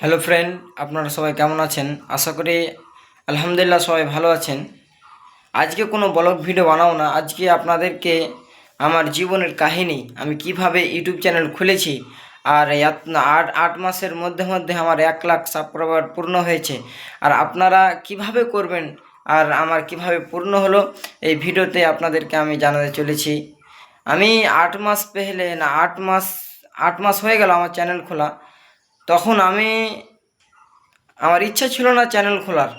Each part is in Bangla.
হ্যালো ফ্রেন্ড, আপনারা সবাই কেমন আছেন? আশা করি আলহামদুলিল্লাহ সবাই ভালো আছেন। আজকে কোনো ব্লগ ভিডিও বানাবো না। আজকে আপনাদেরকে আমার জীবনের কাহিনী, আমি কিভাবে ইউটিউব চ্যানেল খুলেছি, আর আট আট মাসের মধ্যে মধ্যে আমার 1 লাখ সাবস্ক্রাইবার পূর্ণ হয়েছে, আর আপনারা কিভাবে করবেন আর আমার কিভাবে পূর্ণ হলো, এই ভিডিওতে আপনাদেরকে আমি জানাতে চলেছি। আমি 8 মাস পেহলে না 8 মাস হয়ে গেল আমার চ্যানেল খোলা। তখন আমার ইচ্ছা ছিল না চ্যানেল খোলার,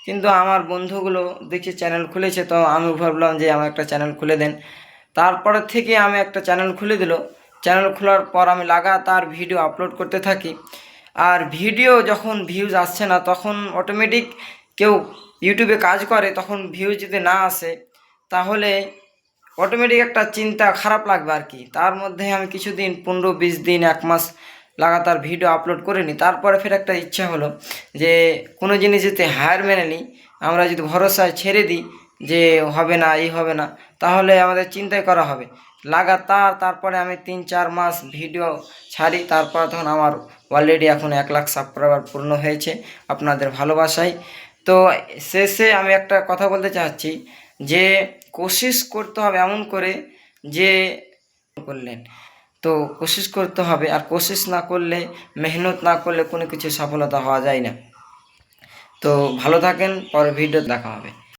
কিন্তু আমার বন্ধুগুলো দেখি চ্যানেল খুলেছে, তো আমি ভাবলাম যে আমার একটা চ্যানেল খুলে দেন। তারপরে থেকে আমি একটা চ্যানেল খুলে দিল। চ্যানেল খোলার পর আমি লাগাতার ভিডিও আপলোড করতে থাকি। আর ভিডিও যখন ভিউজ আসছে না, তখন অটোমেটিক কেউ ইউটিউবে কাজ করে, তখন ভিউজ যদি না আসে তাহলে অটোমেটিক একটা চিন্তা খারাপ লাগবে আর কি। তার মধ্যে আমি কিছুদিন 15-20 দিন 1 মাস লাগাতার ভিডিও আপলোড করে নিই। তারপরে ফের একটা ইচ্ছা হলো যে কোনো জিনিস যদি হার মেনে নিই, আমরা যদি ভরসায় ছেড়ে দিই যে হবে না, এই হবে না, তাহলে আমাদের চিন্তাই করা হবে লাগাতার। তারপরে আমি 3-4 মাস ভিডিও ছাড়ি। তারপর তখন আমার অলরেডি এখন 1 লাখ সাবস্ক্রাইবার পূর্ণ হয়েছে আপনাদের ভালোবাসায়। তো শেষে আমি একটা কথা বলতে চাচ্ছি যে কোশিশ করতে হবে এমন করে যে করলেন, তো কোশিশ করতে হবে। আর কোশিশ না করলে, মেহনত না করলে কোনো কিছু সফলতা হওয়া যায় না। তো ভালো থাকেন, পরে ভিডিও দেখা হবে।